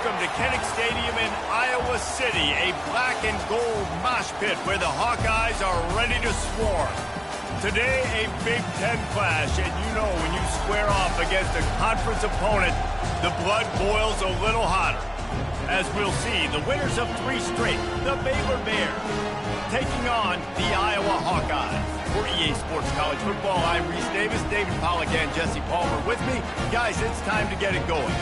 Welcome to Kinnick Stadium in Iowa City, a black and gold mosh pit where the Hawkeyes are ready to swarm. Today, a Big Ten clash, and you know when you square off against a conference opponent, the blood boils a little hotter. As we'll see, the winners of 3 straight, the Baylor Bears, taking on the Iowa Hawkeyes. For EA Sports College Football, I'm Reese Davis, David Pollack, and Jesse Palmer with me. Guys, it's time to get it going.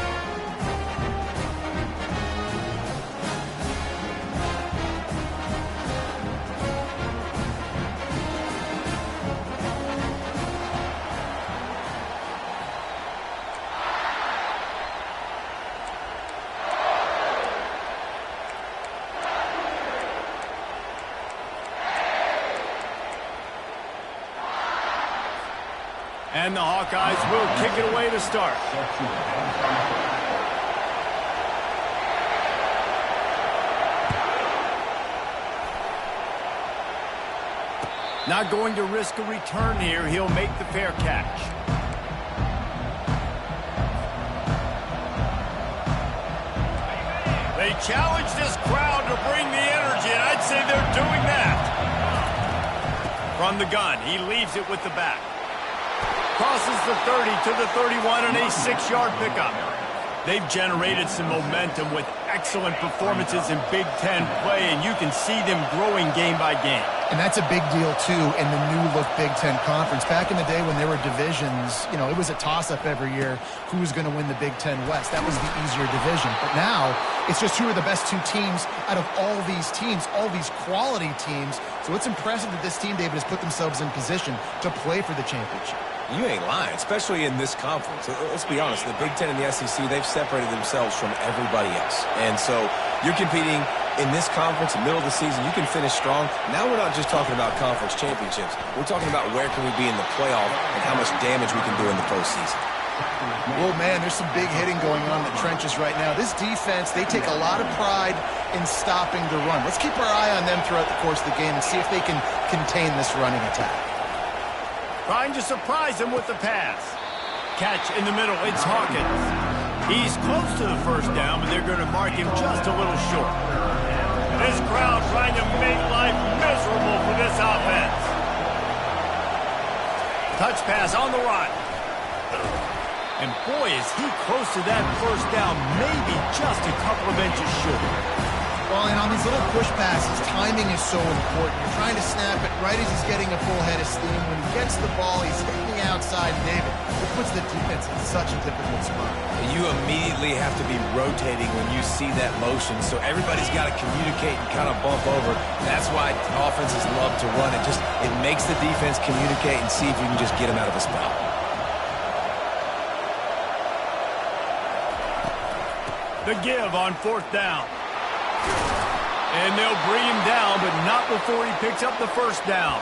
And the Hawkeyes will kick it away to start. Not going to risk a return here. He'll make the fair catch. They challenge this crowd to bring the energy, and I'd say they're doing that. From the gun, he leaves it with the back. Crosses the 30 to the 31 and a 6-yard pickup. They've generated some momentum with excellent performances in Big Ten play, and you can see them growing game by game. And that's a big deal, too, in the new-look Big Ten Conference. Back in the day when there were divisions, you know, it was a toss-up every year who was going to win the Big Ten West. That was the easier division. But now, it's just who are the best 2 teams out of all these teams, all these quality teams. So it's impressive that this team, David, has put themselves in position to play for the championship. You ain't lying, especially in this conference. Let's be honest, the Big Ten and the SEC, they've separated themselves from everybody else. And so you're competing in this conference, middle of the season, you can finish strong. Now we're not just talking about conference championships. We're talking about where can we be in the playoff and how much damage we can do in the postseason. Well, man, there's some big hitting going on in the trenches right now. This defense, they take a lot of pride in stopping the run. Let's keep our eye on them throughout the course of the game and see if they can contain this running attack. Trying to surprise him with the pass. Catch in the middle, it's Hawkins. He's close to the first down, but they're going to mark him just a little short. This crowd trying to make life miserable for this offense. Touch pass on the run. And boy, is he close to that first down, maybe just a couple of inches short. Well, and on these little push passes, timing is so important. You're trying to snap it right as he's getting a full head of steam. When he gets the ball, he's hitting the outside, David. It puts the defense in such a difficult spot. You immediately have to be rotating when you see that motion, so everybody's got to communicate and kind of bump over. That's why offenses love to run it. It makes the defense communicate and see if you can just get him out of a spot. The give on 4th down. And they'll bring him down, but not before he picks up the first down.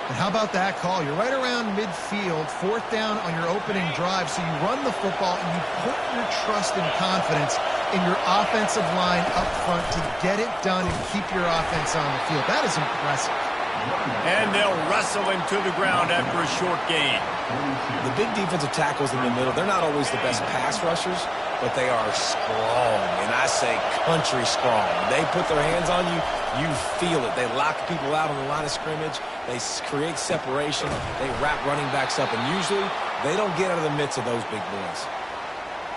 And how about that call? You're right around midfield, 4th down on your opening drive, so you run the football and you put your trust and confidence in your offensive line up front to get it done and keep your offense on the field. That is impressive. And they'll wrestle him to the ground after a short gain. The big defensive tackles in the middle, they're not always the best pass rushers, but they are strong, and I say country strong. They put their hands on you, you feel it. They lock people out on the line of scrimmage. They create separation. They wrap running backs up, and usually they don't get out of the midst of those big boys.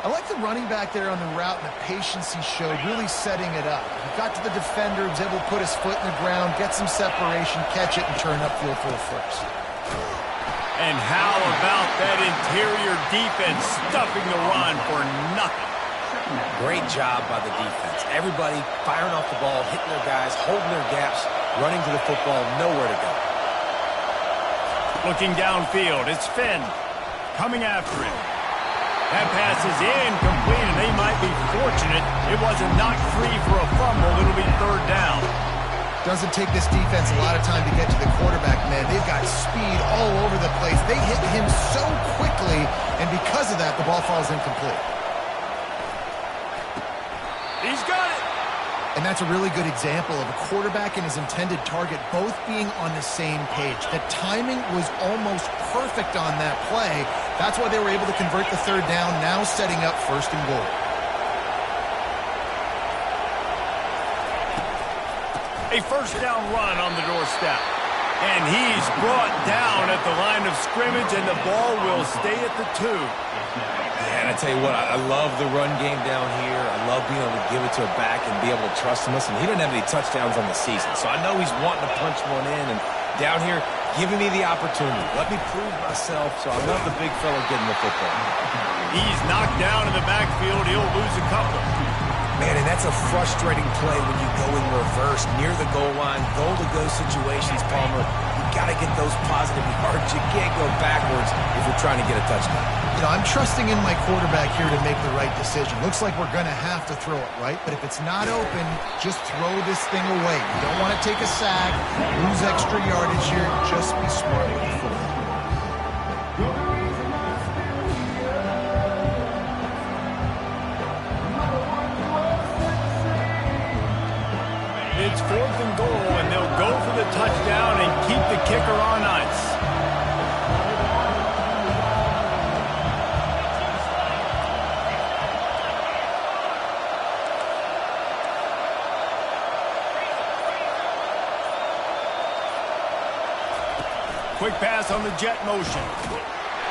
I like the running back there on the route and the patience he showed, really setting it up. He got to the defender, he was able to put his foot in the ground, get some separation, catch it, and turn upfield for a first. And how about that interior defense stuffing the run for nothing? Great job by the defense. Everybody firing off the ball, hitting their guys, holding their gaps, running to the football, nowhere to go. Looking downfield, it's Finn coming after him. That pass is incomplete, and they might be fortunate it wasn't knocked free for a fumble. It'll be 3rd down. Doesn't take this defense a lot of time to get to the quarterback, man. They've got speed all over the place. They hit him so quickly, and because of that, the ball falls incomplete. He's got it. And that's a really good example of a quarterback and his intended target both being on the same page. The timing was almost perfect on that play. That's why they were able to convert the 3rd down, now setting up 1st and goal. A first down run on the doorstep. And he's brought down at the line of scrimmage, and the ball will stay at the 2. Yeah, and I tell you what, I love the run game down here. I love being able to give it to a back and be able to trust him. Listen, he didn't have any touchdowns on the season, so I know he's wanting to punch one in. And down here, giving me the opportunity. Let me prove myself, so I love the big fella getting the football. He's knocked down in the backfield. He'll lose a couple. Man, and that's a frustrating play when you go in reverse near the goal line, goal-to-go situations, Palmer. You got to get those positive yards. You can't go backwards if you're trying to get a touchdown. You know, I'm trusting in my quarterback here to make the right decision. Looks like we're going to have to throw it, right? But if it's not open, just throw this thing away. You don't want to take a sack, lose extra yardage here. Just be smart with the football. It's 4th and goal, and they'll go for the touchdown and keep the kicker on ice. Quick pass on the jet motion.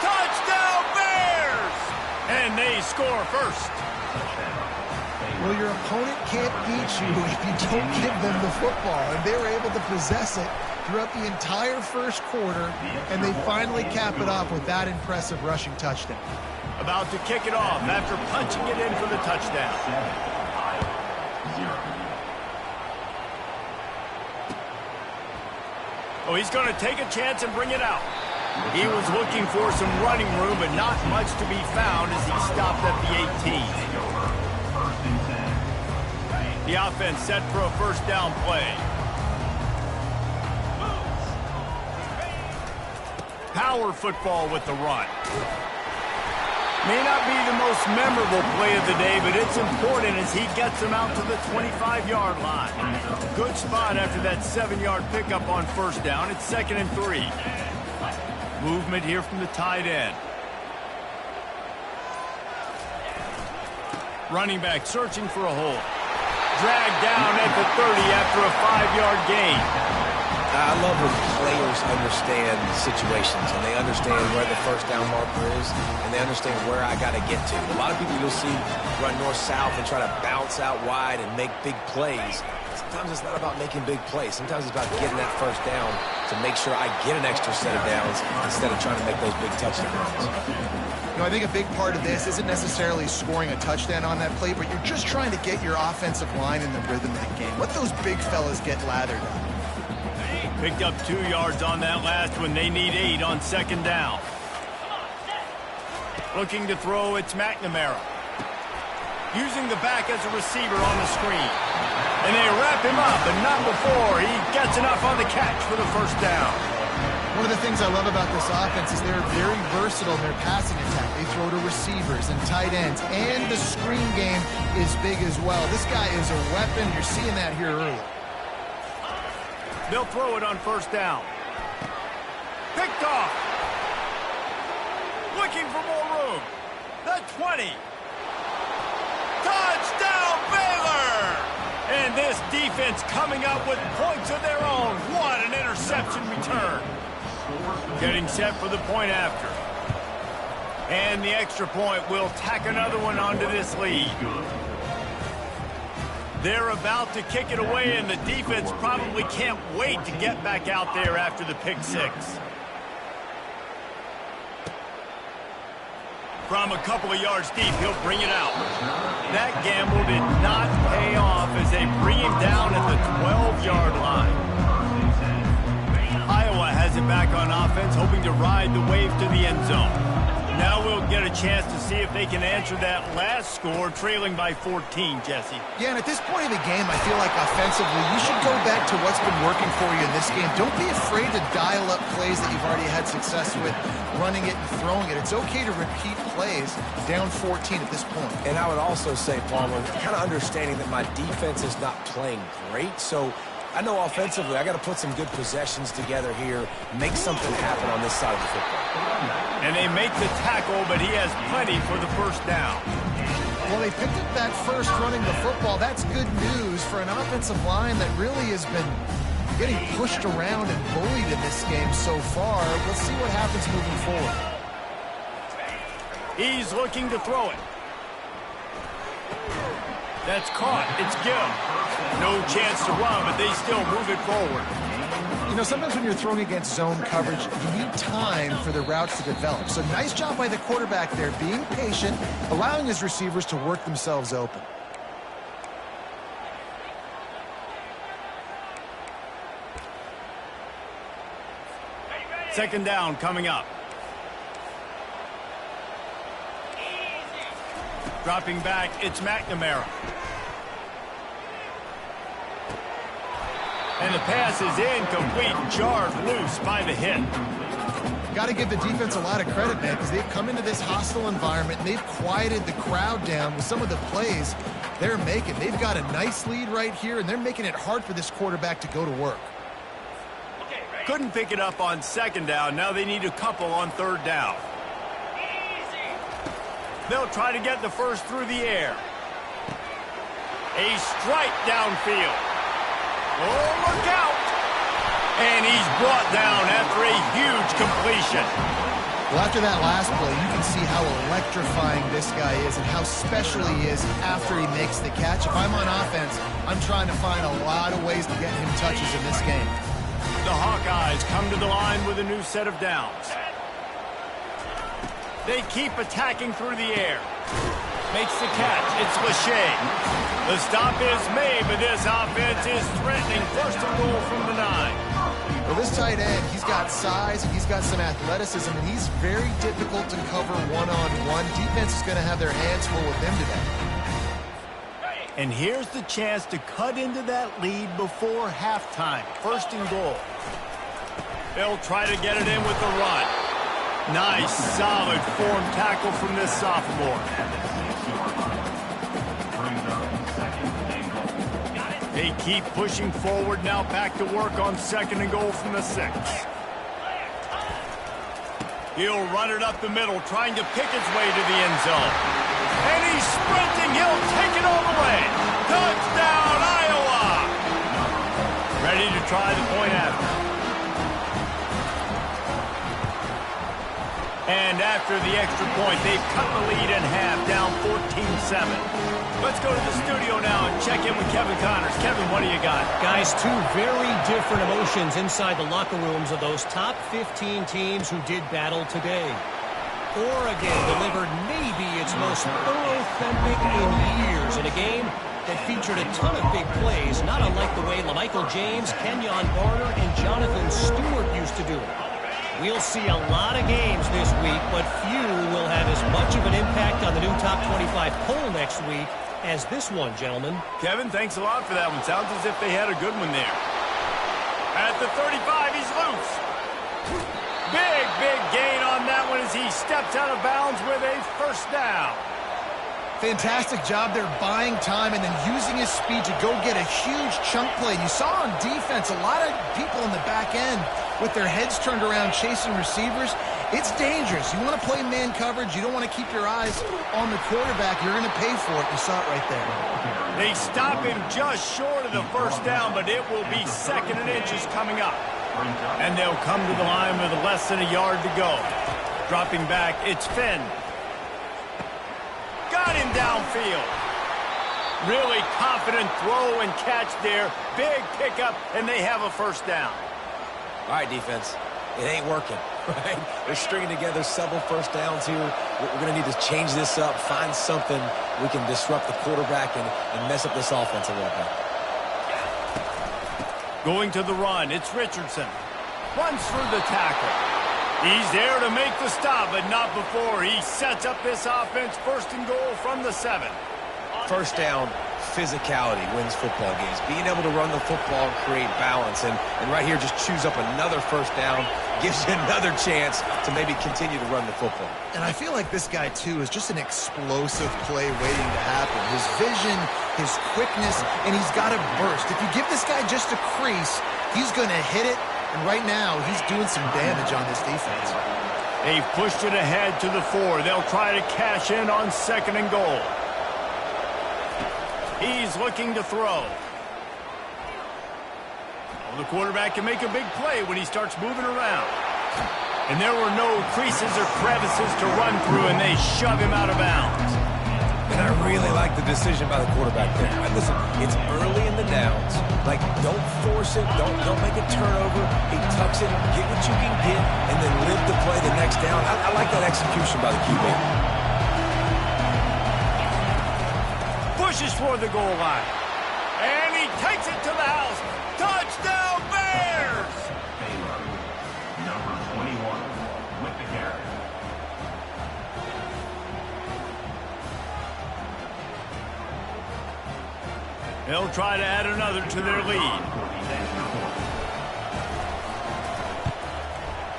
Touchdown, Bears! And they score first. Well, your opponent can't beat you if you don't give them the football. And they were able to possess it throughout the entire first quarter, and they finally cap it off with that impressive rushing touchdown. About to kick it off after punching it in for the touchdown. Oh, he's going to take a chance and bring it out. He was looking for some running room, but not much to be found as he stopped at the 18. The offense set for a first down play. Power football with the run. May not be the most memorable play of the day, but it's important as he gets them out to the 25-yard line. Good spot after that 7-yard pickup on first down. It's 2nd and 3. Movement here from the tight end. Running back searching for a hole. Dragged down at the 30 after a 5-yard gain. I love when players understand situations and they understand where the first down marker is and they understand where I got to get to. A lot of people you'll see run north-south and try to bounce out wide and make big plays. Sometimes it's not about making big plays. Sometimes it's about getting that first down to make sure I get an extra set of downs instead of trying to make those big touchdown runs. You know, I think a big part of this isn't necessarily scoring a touchdown on that play, but you're just trying to get your offensive line in the rhythm of the game. Let those big fellas get lathered up. Picked up 2 yards on that last one. They need 8 on 2nd down. Looking to throw, it's McNamara. Using the back as a receiver on the screen. And they wrap him up, but not before he gets enough on the catch for the first down. One of the things I love about this offense is they're very versatile in their passing attack. They throw to receivers and tight ends, and the screen game is big as well. This guy is a weapon. You're seeing that here early. They'll throw it on first down. Picked off. Looking for more room. The 20. Touchdown, Baylor! And this defense coming up with points of their own. What an interception return. Getting set for the point after. And the extra point will tack another one onto this lead. They're about to kick it away, and the defense probably can't wait to get back out there after the pick six. From a couple of yards deep, he'll bring it out. That gamble did not pay off as they bring him down at the 12-yard line. Iowa has it back on offense, hoping to ride the wave to the end zone. Now we'll get a chance to see if they can answer that last score, trailing by 14, Jesse. Yeah, and at this point in the game, I feel like offensively, you should go back to what's been working for you in this game. Don't be afraid to dial up plays that you've already had success with, running it and throwing it. It's okay to repeat plays down 14 at this point. And I would also say, Palmer, kind of understanding that my defense is not playing great, so I know offensively I got to put some good possessions together here, make something happen on this side of the football. And they make the tackle, but he has plenty for the first down. Well, they picked up that first running the football. That's good news for an offensive line that really has been getting pushed around and bullied in this game so far. Let's see what happens moving forward. He's looking to throw it. That's caught. It's Gill. No chance to run, but they still move it forward. You know, sometimes when you're throwing against zone coverage, you need time for the routes to develop. So nice job by the quarterback there, being patient, allowing his receivers to work themselves open. Second down coming up. Dropping back, it's McNamara. And the pass is incomplete, jarred loose by the hit. Got to give the defense a lot of credit, man, because they've come into this hostile environment and they've quieted the crowd down with some of the plays they're making. They've got a nice lead right here, and they're making it hard for this quarterback to go to work. Couldn't pick it up on second down. Now they need a couple on third down. They'll try to get the first through the air. A strike downfield. Oh, look out! And he's brought down after a huge completion. Well, after that last play, you can see how electrifying this guy is and how special he is after he makes the catch. If I'm on offense, I'm trying to find a lot of ways to get him touches in this game. The Hawkeyes come to the line with a new set of downs. They keep attacking through the air. Makes the catch. It's Lachey. The stop is made, but this offense is threatening first and goal from the 9. Well, this tight end, he's got size, he's got some athleticism, and he's very difficult to cover one-on-one. Defense is going to have their hands full with him today. And here's the chance to cut into that lead before halftime. First and goal. They'll try to get it in with the run. Nice, solid form tackle from this sophomore. They keep pushing forward, now back to work on second and goal from the 6. He'll run it up the middle, trying to pick his way to the end zone. And he's sprinting, he'll take it all the way. Touchdown, Iowa! Ready to try the point after. And after the extra point, they've cut the lead in half, down 14-7. Let's go to the studio now and check in with Kevin Connors. Kevin, what do you got? Guys, two very different emotions inside the locker rooms of those top 15 teams who did battle today. Oregon delivered maybe its most thorough thumping in years in a game that featured a ton of big plays, not unlike the way LaMichael James, Kenyon Barner, and Jonathan Stewart used to do it. We'll see a lot of games this week, but few will have as much of an impact on the new top 25 poll next week as this one, gentlemen. Kevin, thanks a lot for that one. Sounds as if they had a good one there. At the 35, he's loose. Big gain on that one as he steps out of bounds with a first down. Fantastic job there buying time and then using his speed to go get a huge chunk play. You saw on defense a lot of people in the back end with their heads turned around chasing receivers. It's dangerous. You want to play man coverage. You don't want to keep your eyes on the quarterback. You're going to pay for it. You saw it right there. They stop him just short of the first down, but it will be second and inches coming up. And they'll come to the line with less than a yard to go. Dropping back, it's Finn. Got him downfield. Really confident throw and catch there. Big pickup, and they have a first down. All right, defense. It ain't working, right? They're stringing together several first downs here. We're going to need to change this up, find something we can disrupt the quarterback and mess up this offense a little bit. Going to the run, it's Richardson. Runs through the tackle. He's there to make the stop, but not before he sets up this offense. First and goal from the 7. First down, physicality wins football games. Being able to run the football and create balance. And right here, just choose up another first down, gives you another chance to maybe continue to run the football. And I feel like this guy, too, is just an explosive play waiting to happen. His vision, his quickness, and he's got a burst. If you give this guy just a crease, he's going to hit it. And right now, he's doing some damage on this defense. They've pushed it ahead to the 4. They'll try to cash in on second and goal. He's looking to throw. Well, the quarterback can make a big play when he starts moving around. And there were no creases or crevices to run through, and they shove him out of bounds. And I really like the decision by the quarterback there. Listen, it's early in the downs. Like, don't force it. Don't make a turnover. He tucks it, get what you can get, and then live to play the next down. I like that execution by the QB. Pushes for the goal line. And he takes it to the house. Touchdown, Bears! Number 21 with the carry. They'll try to add another to their lead.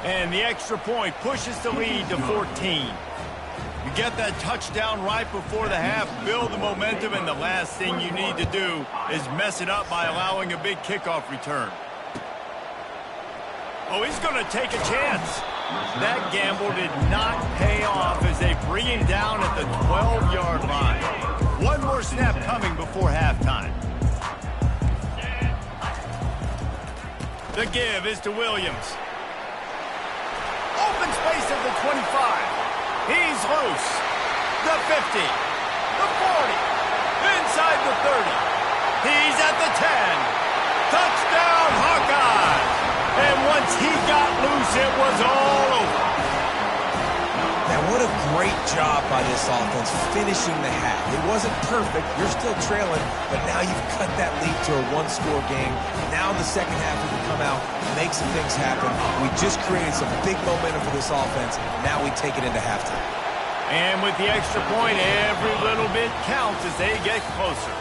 And the extra point pushes the lead to 14. You get that touchdown right before the half, build the momentum, and the last thing you need to do is mess it up by allowing a big kickoff return. Oh, he's going to take a chance. That gamble did not pay off as they bring him down at the 12-yard line. One more snap coming before halftime. The give is to Williams. Open space at the 25. He's loose. The 50. The 40. Inside the 30. He's at the 10. Touchdown, Hawkeyes! And once he got loose, it was all over. Now, what a great job by this offense finishing the half. It wasn't perfect. You're still trailing, but now you've cut that lead to a one-score game. Now the second half we can come out, make some things happen. We just created some big momentum for this offense. Now we take it into halftime. And with the extra point, every little bit counts as they get closer.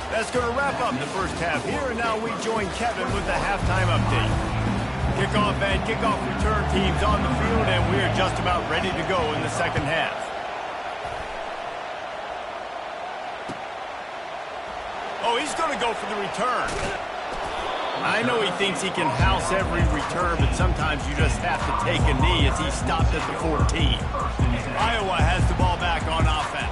That's going to wrap up the first half here, and now we join Kevin with the halftime update. Kickoff and kickoff return teams on the field, and we're just about ready to go in the second half. Oh, he's going to go for the return. I know he thinks he can house every return, but sometimes you just have to take a knee as he stopped at the 14. Iowa has the ball back on offense.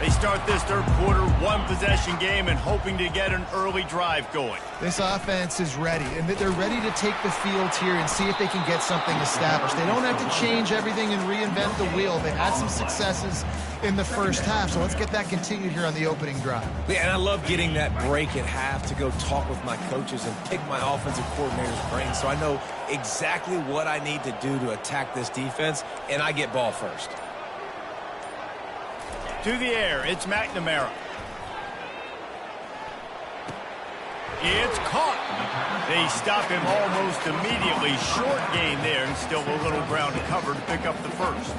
They start this third quarter, one-possession game, and hoping to get an early drive going. This offense is ready, and they're ready to take the field here and see if they can get something established. They don't have to change everything and reinvent the wheel. They've had some successes in the first half, so let's get that continued here on the opening drive. Yeah, and I love getting that break at half to go talk with my coaches and pick my offensive coordinator's brain so I know exactly what I need to do to attack this defense, and I get ball first. To the air, it's McNamara. It's caught. They stop him almost immediately. Short gain there, and still a little ground to cover to pick up the first.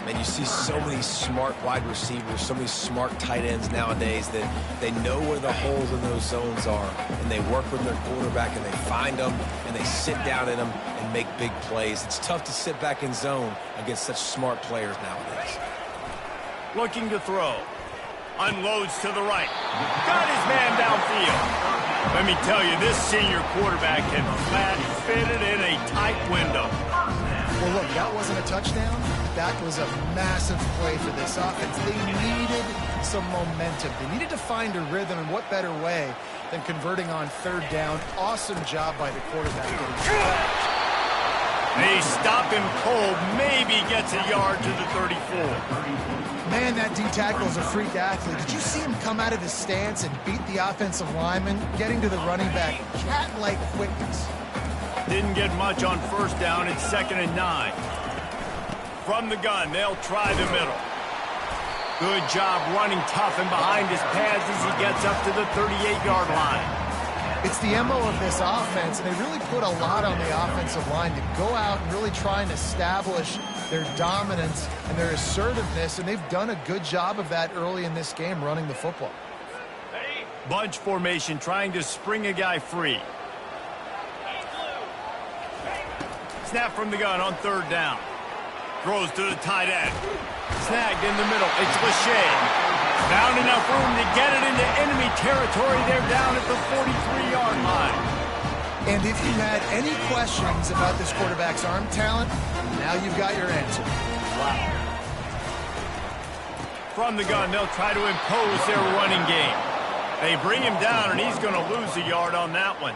And you see so many smart wide receivers, so many smart tight ends nowadays that they know where the holes in those zones are, and they work with their quarterback, and they find them, and they sit down in them and make big plays. It's tough to sit back in zone against such smart players nowadays. Looking to throw. Unloads to the right. Got his man downfield. Let me tell you, this senior quarterback can flat fit it in a tight window. Well, look, that wasn't a touchdown. That was a massive play for this offense. They needed some momentum. They needed to find a rhythm, and what better way than converting on third down. Awesome job by the quarterback. They stop him cold. Maybe gets a yard to the 34. Man, that D-tackle is a freak athlete. Did you see him come out of his stance and beat the offensive lineman, getting to the running back? Cat-like quickness. Didn't get much on first down. It's 2nd and 9. From the gun, they'll try the middle. Good job running tough and behind his pads as he gets up to the 38-yard line. It's the MO of this offense, and they really put a lot on the offensive line to go out and really try and establish their dominance and their assertiveness, and they've done a good job of that early in this game running the football. Bunch formation trying to spring a guy free. Snap from the gun on third down. Throws to the tight end. Snagged in the middle. It's Lachey. Found enough room to get it into enemy territory. They're down at the 43-yard line. And if you had any questions about this quarterback's arm talent, now you've got your answer. Wow. From the gun, they'll try to impose their running game. They bring him down, and he's going to lose a yard on that one.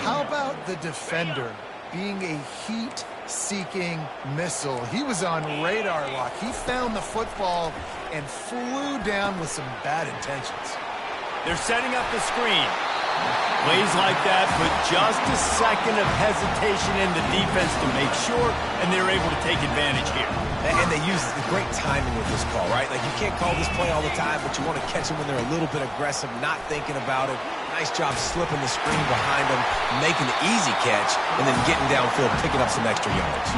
How about the defender being a heat-seeking missile? He was on radar lock. He found the football and flew down with some bad intentions. They're setting up the screen. Plays like that put just a second of hesitation in the defense to make sure, and they're able to take advantage here. And they use great timing with this call, right? Like, you can't call this play all the time, but you want to catch them when they're a little bit aggressive, not thinking about it. Nice job slipping the screen behind them, making the easy catch, and then getting downfield, picking up some extra yards.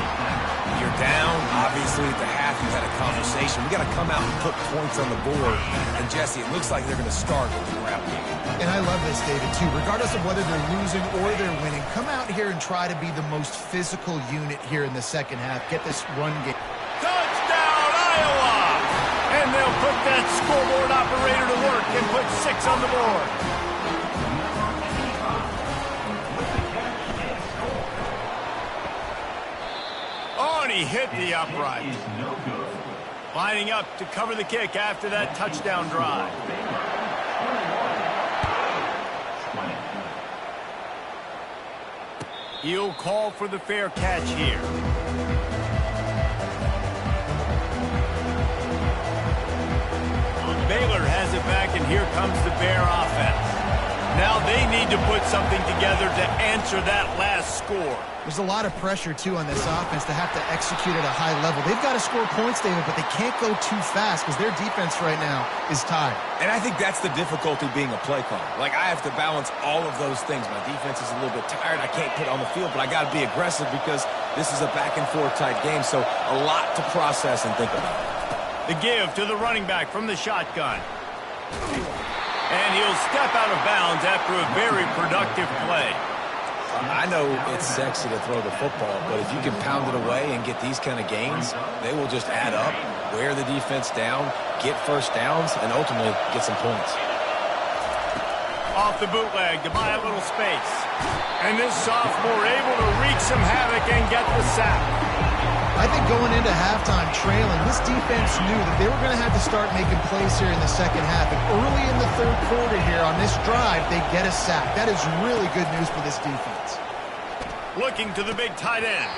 You're down. Obviously, at the half, you had a conversation. We got to come out and put points on the board. And, Jesse, it looks like they're going to start with the ground game. And I love this, David, too. Regardless of whether they're losing or they're winning, come out here and try to be the most physical unit here in the second half. Get this run game. Touchdown, Iowa! And they'll put that scoreboard operator to work and put 6 on the board. Oh, and he hit the upright. Lining up to cover the kick after that touchdown drive. He'll call for the fair catch here. Baylor has it back, and here comes the Bear offense. Now they need to put something together to answer that last score. There's a lot of pressure, too, on this offense to have to execute at a high level. They've got to score points, David, but they can't go too fast because their defense right now is tired. And I think that's the difficulty being a play caller. Like, I have to balance all of those things. My defense is a little bit tired. I can't put it on the field, but I got to be aggressive because this is a back-and-forth type game, so a lot to process and think about. The give to the running back from the shotgun. And he'll step out of bounds after a very productive play. I know it's sexy to throw the football, but if you can pound it away and get these kind of gains, they will just add up, wear the defense down, get first downs, and ultimately get some points. Off the bootleg to buy a little space. And this sophomore able to wreak some havoc and get the sack. I think going into halftime trailing, this defense knew that they were going to have to start making plays here in the second half. And early in the third quarter here on this drive, they get a sack. That is really good news for this defense. Looking to the big tight end.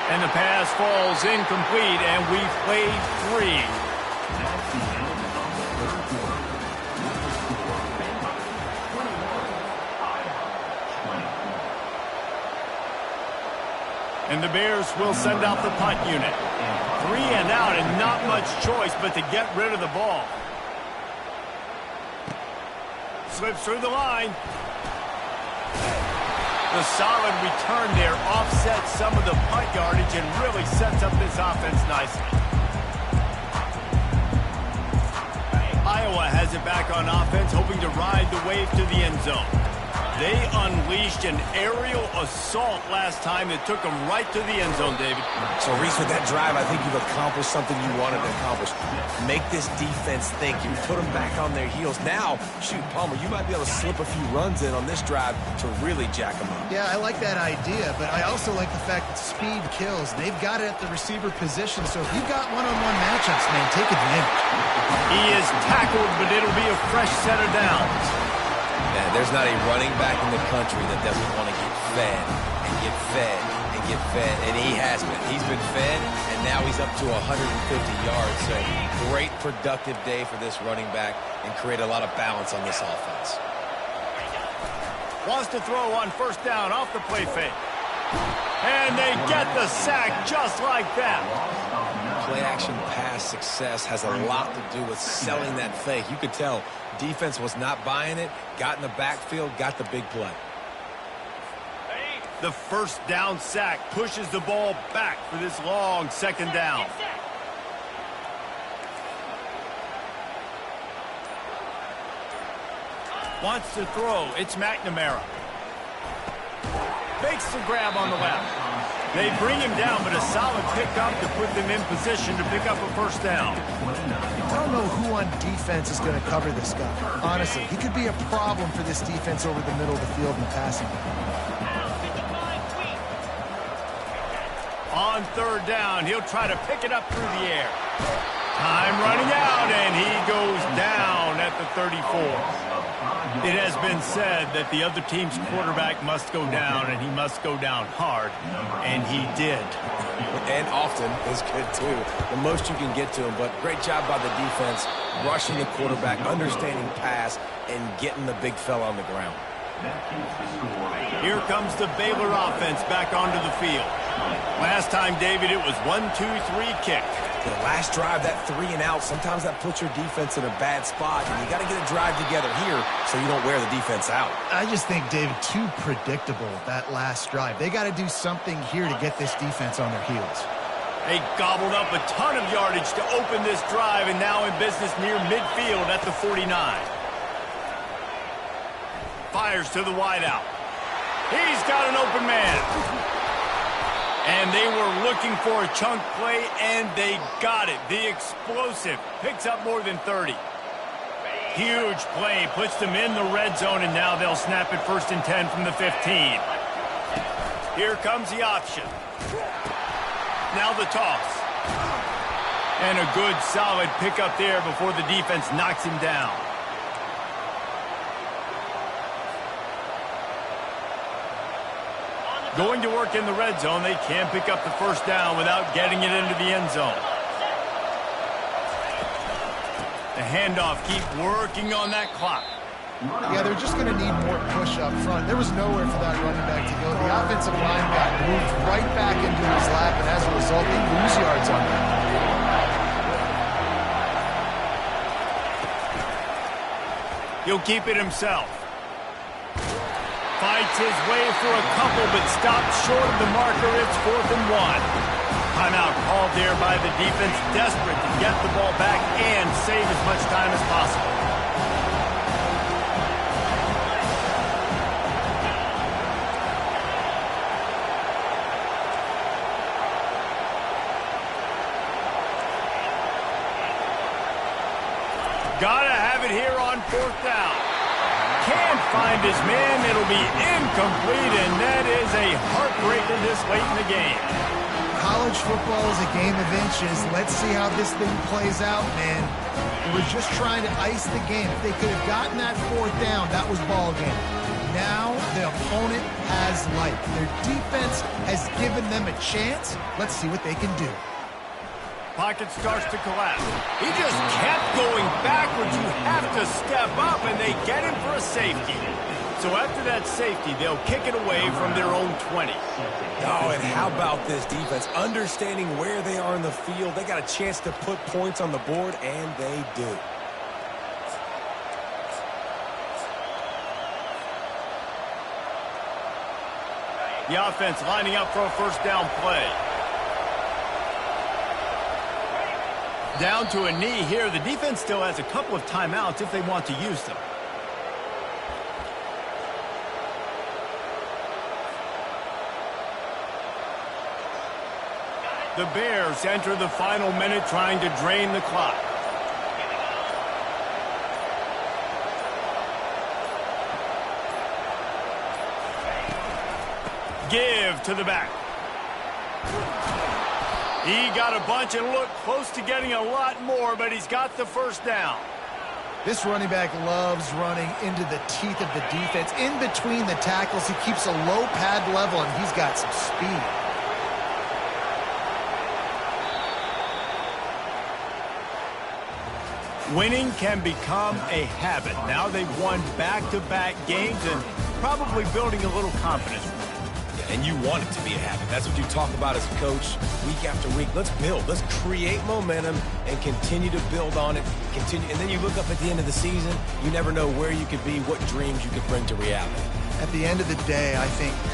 And the pass falls incomplete, and we've played 3. And the Bears will send out the punt unit. 3 and out, and not much choice but to get rid of the ball. Slips through the line. The solid return there offsets some of the punt yardage and really sets up this offense nicely. Iowa has it back on offense, hoping to ride the wave to the end zone. They unleashed an aerial assault last time that took them right to the end zone, David. So, Reese, with that drive, I think you've accomplished something you wanted to accomplish. Make this defense think. You put them back on their heels. Now, shoot, Palmer, you might be able to slip a few runs in on this drive to really jack them up. Yeah, I like that idea, but I also like the fact that speed kills. They've got it at the receiver position, so if you've got one-on-one matchups, man, take advantage. He is tackled, but it'll be a fresh set of downs. Yeah, there's not a running back in the country that doesn't want to get fed and get fed and get fed, and he has been. He's been fed, and now he's up to 150 yards. So great productive day for this running back and create a lot of balance on this offense. Wants to throw on first down off the play fake. And they get the sack just like that. Play-action pass success has a lot to do with selling that fake. You could tell defense was not buying it, got in the backfield, got the big play. The first down sack pushes the ball back for this long second down. Wants to throw. It's McNamara. Makes the grab on the left. They bring him down, but a solid pickup to put them in position to pick up a first down. I don't know who on defense is going to cover this guy. Honestly, he could be a problem for this defense over the middle of the field in the passing game. On third down, he'll try to pick it up through the air. Time running out, and he goes down at the 34. It has been said that the other team's quarterback must go down, and he must go down hard, and he did. And often is good, too. The most you can get to him, but great job by the defense, rushing the quarterback, understanding pass, and getting the big fella on the ground. Here comes the Baylor offense back onto the field. Last time, David, it was 1-2-3 kick. The last drive, that 3 and out, sometimes that puts your defense in a bad spot, and you got to get a drive together here so you don't wear the defense out. I just think, David, too predictable, that last drive. They got to do something here to get this defense on their heels. They gobbled up a ton of yardage to open this drive, and now in business near midfield at the 49. Fires to the wideout. He's got an open man. And they were looking for a chunk play, and they got it. The explosive picks up more than 30. Huge play, puts them in the red zone, and now they'll snap it 1st and 10 from the 15. Here comes the option. Now the toss. And a good, solid pickup there before the defense knocks him down. Going to work in the red zone, they can't pick up the 1st down without getting it into the end zone. The handoff, keep working on that clock. Yeah, they're just going to need more push up front. There was nowhere for that running back to go. The offensive line got moved right back into his lap, and as a result, they lose yards on that. He'll keep it himself. Fights his way for a couple, but stopped short of the marker. It's 4th and 1. Timeout called there by the defense, desperate to get the ball back and save as much time as possible. Gotta have it here on 4th down. Can't find his man. It'll be incomplete, and that is a heartbreaker this late in the game. College football is a game of inches. Let's see how this thing plays out, man. They were just trying to ice the game. If they could have gotten that 4th down, that was ball game. Now the opponent has life. Their defense has given them a chance. Let's see what they can do. Pocket starts to collapse. He just kept going backwards. You have to step up, and they get him for a safety. So after that safety, they'll kick it away from their own 20. Oh, and how about this defense? Understanding where they are in the field. They got a chance to put points on the board, and they do. The offense lining up for a 1st down play. Down to a knee here. The defense still has a couple of timeouts if they want to use them. The Bears enter the final minute trying to drain the clock. Give to the back. He got a bunch and looked close to getting a lot more, but he's got the 1st down. This running back loves running into the teeth of the defense. In between the tackles, he keeps a low pad level, and he's got some speed. Winning can become a habit. Now they've won back-to-back games and probably building a little confidence. And you want it to be a habit. That's what you talk about as a coach week after week. Let's build. Let's create momentum and continue to build on it. And then you look up at the end of the season, you never know where you could be, what dreams you could bring to reality. At the end of the day, I think good